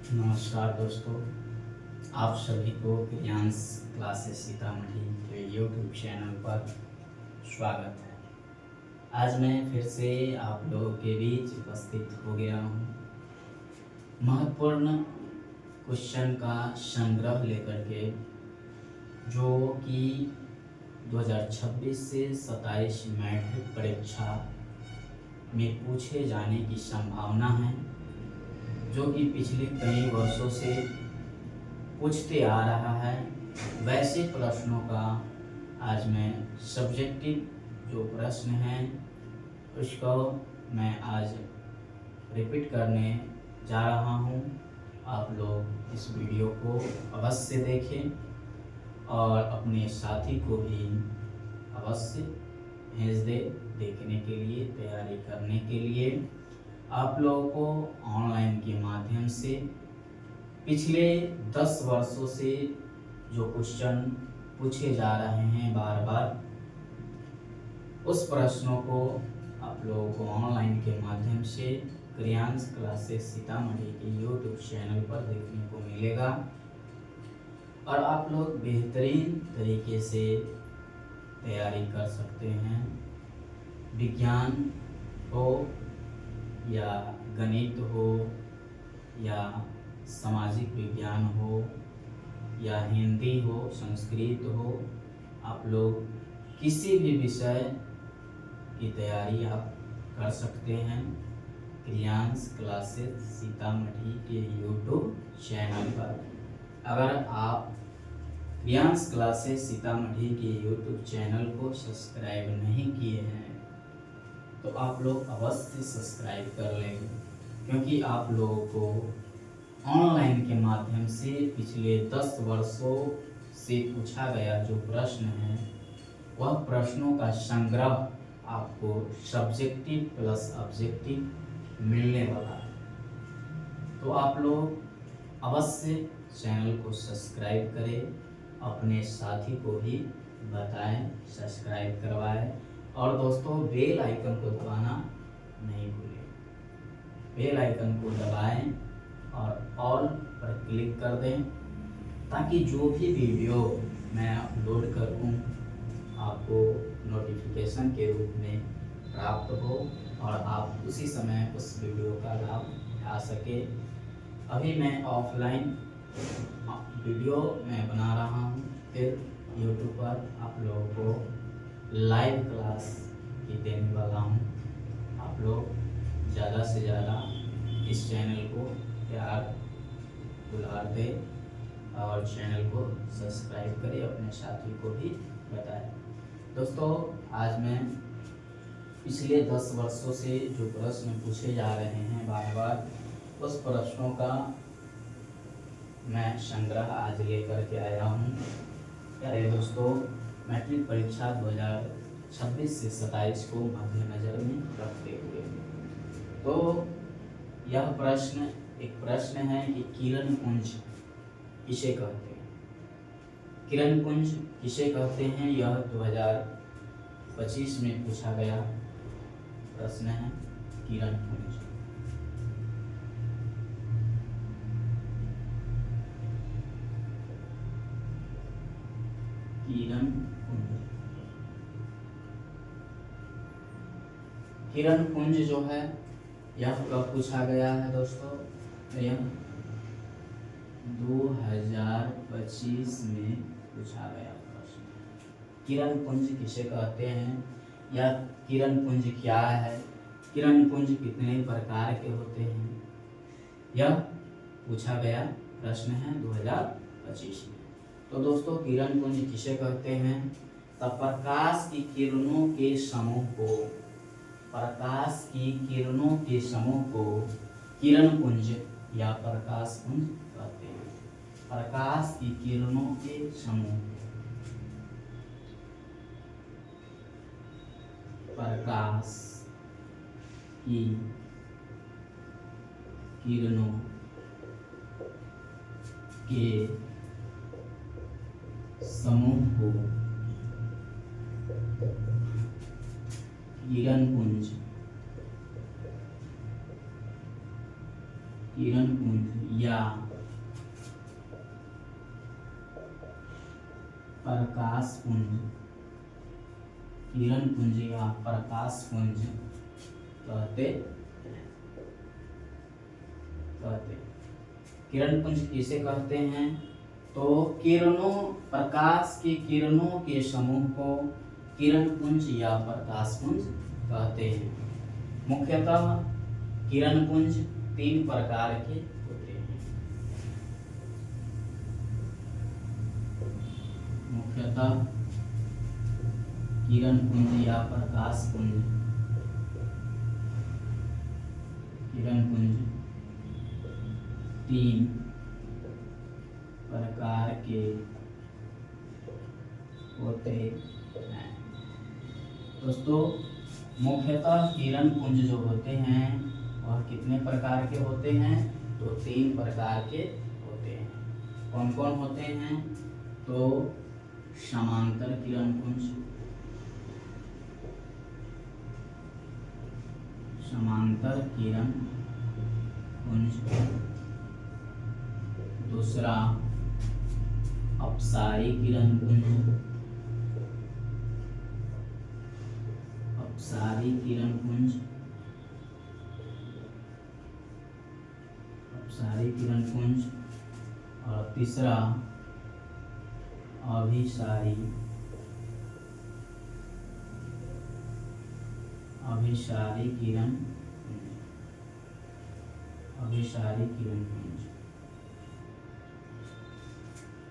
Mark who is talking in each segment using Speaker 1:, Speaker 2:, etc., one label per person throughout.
Speaker 1: नमस्कार दोस्तों, आप सभी को प्रियांश क्लासेस सीतामढ़ी के यूट्यूब चैनल पर स्वागत है। आज मैं फिर से आप लोगों के बीच उपस्थित हो गया हूँ महत्वपूर्ण क्वेश्चन का संग्रह लेकर के, जो कि 2026 से 27 मैट्रिक परीक्षा में पूछे जाने की संभावना है, जो कि पिछले कई वर्षों से पूछते आ रहा है। वैसे प्रश्नों का आज मैं सब्जेक्टिव जो प्रश्न हैं उसको मैं आज रिपीट करने जा रहा हूं। आप लोग इस वीडियो को अवश्य देखें और अपने साथी को भी अवश्य भेज दे देखने के लिए, तैयारी करने के लिए। आप लोगों को ऑनलाइन के माध्यम से पिछले 10 वर्षों से जो क्वेश्चन पूछे जा रहे हैं बार बार, उस प्रश्नों को आप लोगों को ऑनलाइन के माध्यम से प्रियांश क्लासेस सीतामढ़ी के यूट्यूब चैनल पर देखने को मिलेगा और आप लोग बेहतरीन तरीके से तैयारी कर सकते हैं। विज्ञान हो या गणित हो या सामाजिक विज्ञान हो या हिंदी हो, संस्कृत हो, आप लोग किसी भी विषय की तैयारी आप कर सकते हैं प्रियांश क्लासेस सीतामढ़ी के यूट्यूब चैनल पर। अगर आप प्रियांश क्लासेस सीतामढ़ी के यूट्यूब चैनल को सब्सक्राइब नहीं किए हैं तो आप लोग अवश्य सब्सक्राइब कर लेंगे, क्योंकि आप लोगों को ऑनलाइन के माध्यम से पिछले 10 वर्षों से पूछा गया जो प्रश्न है, वह प्रश्नों का संग्रह आपको सब्जेक्टिव प्लस ऑब्जेक्टिव मिलने वाला है। तो आप लोग अवश्य चैनल को सब्सक्राइब करें, अपने साथी को भी बताएं, सब्सक्राइब करवाएं और दोस्तों बेल आइकन को दबाना नहीं भूलें। बेल आइकन को दबाएं और ऑल पर क्लिक कर दें, ताकि जो भी वीडियो मैं अपलोड करूं आपको नोटिफिकेशन के रूप में प्राप्त हो और आप उसी समय उस वीडियो का लाभ उठा सके। अभी मैं ऑफलाइन वीडियो मैं बना रहा हूं, फिर यूट्यूब पर आप लोगों को लाइव क्लास भी देने वाला हूं। आप लोग ज़्यादा से ज़्यादा इस चैनल को प्यार दुलार दे और चैनल को सब्सक्राइब करें, अपने साथी को भी बताएं। दोस्तों, आज मैं पिछले 10 वर्षों से जो प्रश्न पूछे जा रहे हैं बार बार, उस प्रश्नों का मैं संग्रह आज लेकर के आया हूँ। प्यारे दोस्तों, मैट्रिक परीक्षा 2026 से 27 को मद्देनजर में रखते हुए तो यह प्रश्न एक प्रश्न है कि किरण पुंज किसे कहते हैं। किरण पुंज किसे कहते हैं, यह 2025 में पूछा गया प्रश्न है। किरण पुंज किरण पुंज जो है यह कब पूछा गया है दोस्तों, यह 2025 में पूछा गया प्रश्न। किरण पुंज किसे कहते हैं या किरण पुंज क्या है, किरण पुंज कितने प्रकार के होते हैं, यह पूछा गया प्रश्न है 2025 में। तो दोस्तों, किरण पुंज किसे कहते हैं, तब प्रकाश की किरणों के समूह को, प्रकाश की किरणों के समूह को किरण पुंज या प्रकाश पुंज कहते हैं। प्रकाश की किरणों के समूह, प्रकाश की किरणों के समूह को किरण पुंज किरण पुंज या प्रकाश पुंज, किरण पुंज या प्रकाश पुंज कहते। किरण पुंज किसे कहते हैं? तो किरणों, प्रकाश की किरणों के समूह को किरण पुंज या प्रकाश पुंज कहते हैं। मुख्यतः किरण पुंज 3 प्रकार के होते हैं। मुख्यतः किरण पुंज या प्रकाश पुंज, किरण पुंज 3 प्रकार के होते हैं। दोस्तों, मुख्यतः किरण पुंज जो होते हैं वह कितने प्रकार के होते हैं? तो 3 प्रकार के होते हैं। कौन कौन होते हैं? तो समांतर किरण पुंज, समांतर किरण पुंज, दूसरा अपसारी किरण पुंज, अपसारी किरण पुंज, अपसारी किरण पुंज, और तीसरा अभिसारी, अभिसारी किरण पुंज, अभिसारी किरण पुंज।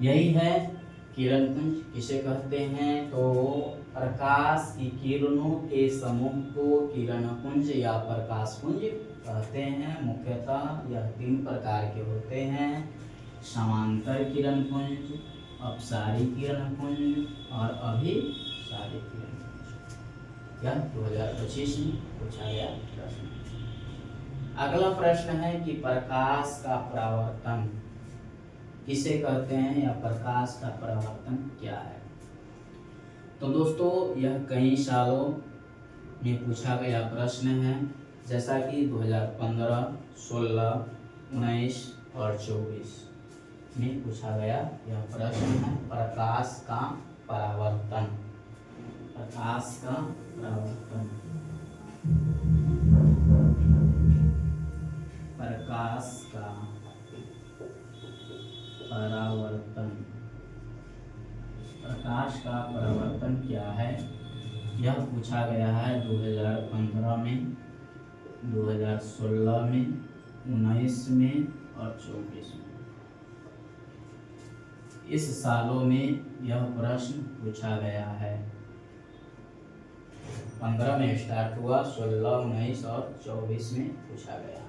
Speaker 1: यही है किरण पुंज किसे कहते हैं? तो प्रकाश की किरणों के समूह को किरण पुंज या प्रकाश पुंज कहते हैं। मुख्यतः यह 3 प्रकार के होते हैं: समांतर किरण पुंज, अपसारी किरण पुंज और अभिसारी किरण पुंज। यह 2025 में पूछा गया प्रश्न। अगला प्रश्न है कि प्रकाश का परावर्तन किसे कहते हैं या प्रकाश का परावर्तन क्या है? तो दोस्तों, यह कई सालों में पूछा गया प्रश्न है, जैसा कि 2015, 16, 19 और 24 में पूछा गया यह प्रश्न है। प्रकाश का परावर्तन, प्रकाश का परावर्तन, प्रकाश का परावर्तन, प्रकाश का परावर्तन क्या है? यह पूछा गया है 2015 में, 2016 में, 19 में और 24 में। इस सालों में यह प्रश्न पूछा गया है। 15 में स्टार्ट हुआ, 16, 19 और 24 में पूछा गया है।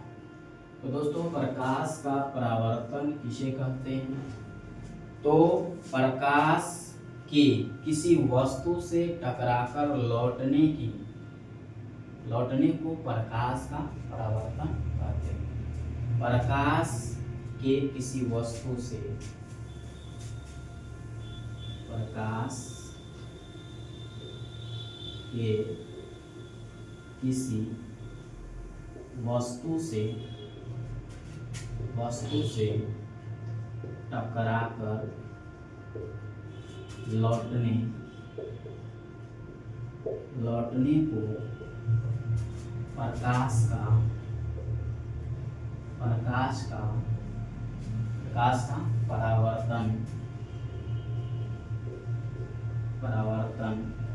Speaker 1: तो दोस्तों, प्रकाश का परावर्तन किसे कहते हैं? तो प्रकाश के किसी वस्तु से टकराकर लौटने को प्रकाश का परावर्तन कहते हैं। प्रकाश के किसी वस्तु से, प्रकाश के किसी वस्तु से टकराकर लौटने को प्रकाश का परावर्तन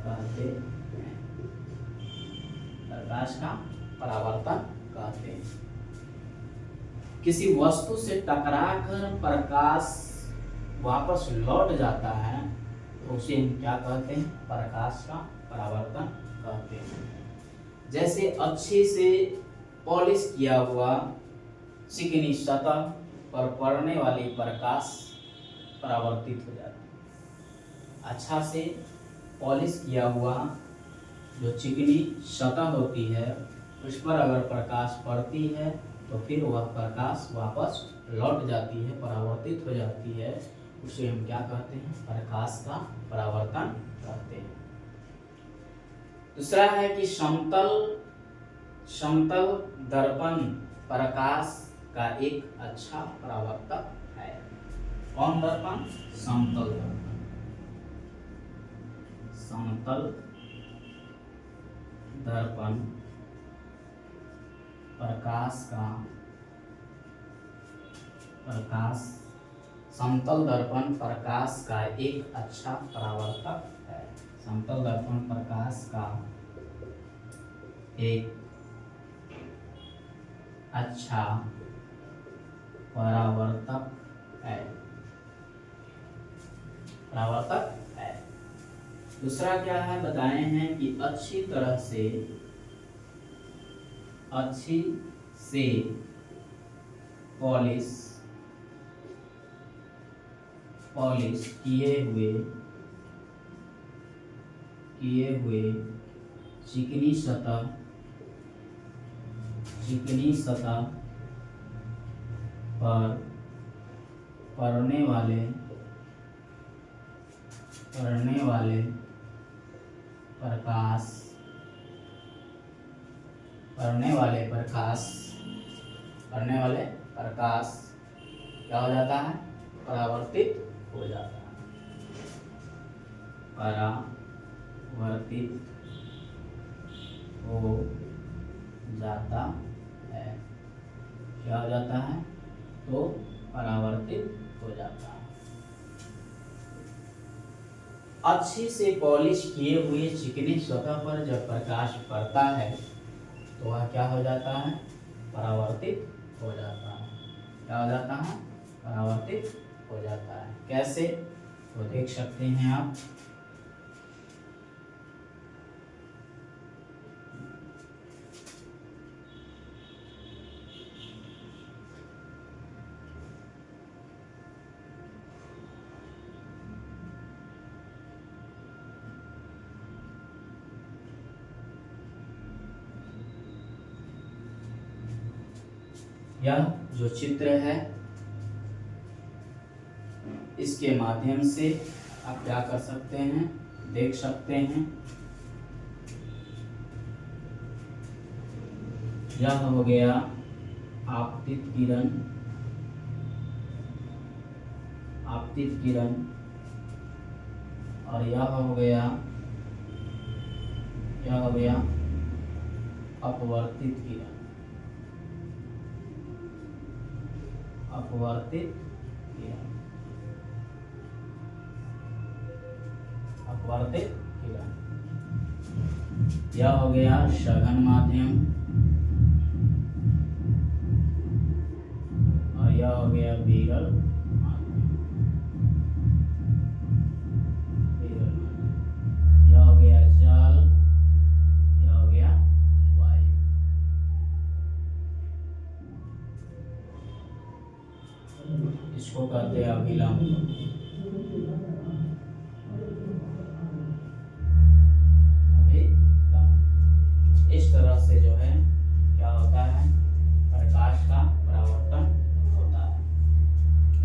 Speaker 1: कहते हैं। प्रकाश का परावर्तन कहते हैं। किसी वस्तु से टकराकर प्रकाश वापस लौट जाता है तो उसे हम क्या कहते हैं? प्रकाश का परावर्तन कहते हैं। जैसे अच्छे से पॉलिश किया हुआ चिकनी सतह पर पड़ने वाली प्रकाश परावर्तित हो जाती है। अच्छा से पॉलिश किया हुआ जो चिकनी सतह होती है उस पर अगर प्रकाश पड़ती है तो फिर वह प्रकाश वापस लौट जाती है, परावर्तित हो जाती है। उसे हम क्या कहते हैं? प्रकाश का परावर्तन कहते हैं। दूसरा है कि समतल दर्पण प्रकाश का एक अच्छा परावर्तक है। कौन दर्पण? समतल दर्पण। समतल दर्पण समतल दर्पण प्रकाश का एक अच्छा परावर्तक है। समतल दर्पण प्रकाश का एक अच्छा परावर्तक है। दूसरा क्या है बताए हैं कि अच्छी से पॉलिश किए हुए चिकनी सतह पर पड़ने वाले प्रकाश क्या हो जाता है? परावर्तित हो जाता है। परावर्तित हो जाता है। क्या हो जाता है? तो परावर्तित हो जाता है। अच्छी से पॉलिश किए हुए चिकनी सतह पर जब प्रकाश पड़ता है तो वह क्या हो जाता है? परावर्तित हो जाता है। क्या हो जाता है? परावर्तित हो जाता है। कैसे? तो देख सकते हैं आप। यह जो चित्र है इसके माध्यम से आप क्या कर सकते हैं? देख सकते हैं। यह हो गया आपतित किरण और यह हो गया अपवर्तित किरण। यह हो गया सघन माध्यम और यह हो गया विरल माध्यम। यह हो गया जल, यह हो गया वायु। इसको कहते हैं अभिलंब। इस तरह से जो है क्या होता है? प्रकाश का परावर्तन होता है।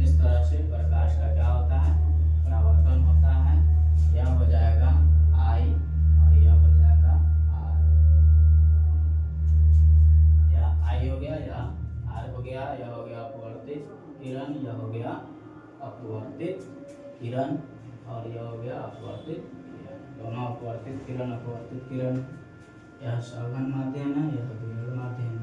Speaker 1: इस तरह से प्रकाश का क्या होता है? परावर्तन होता है। यह हो जाएगा I और यह हो जाएगा R। यह I हो गया, यह R हो गया, यह हो गया अपवर्तित किरण, यह हो गया अपवर्तित किरण और यह हो गया अपवर्तित किरण। दोनों अपवर्तित किरण। यह सघन माध्यम है, यह विरल माध्यम है।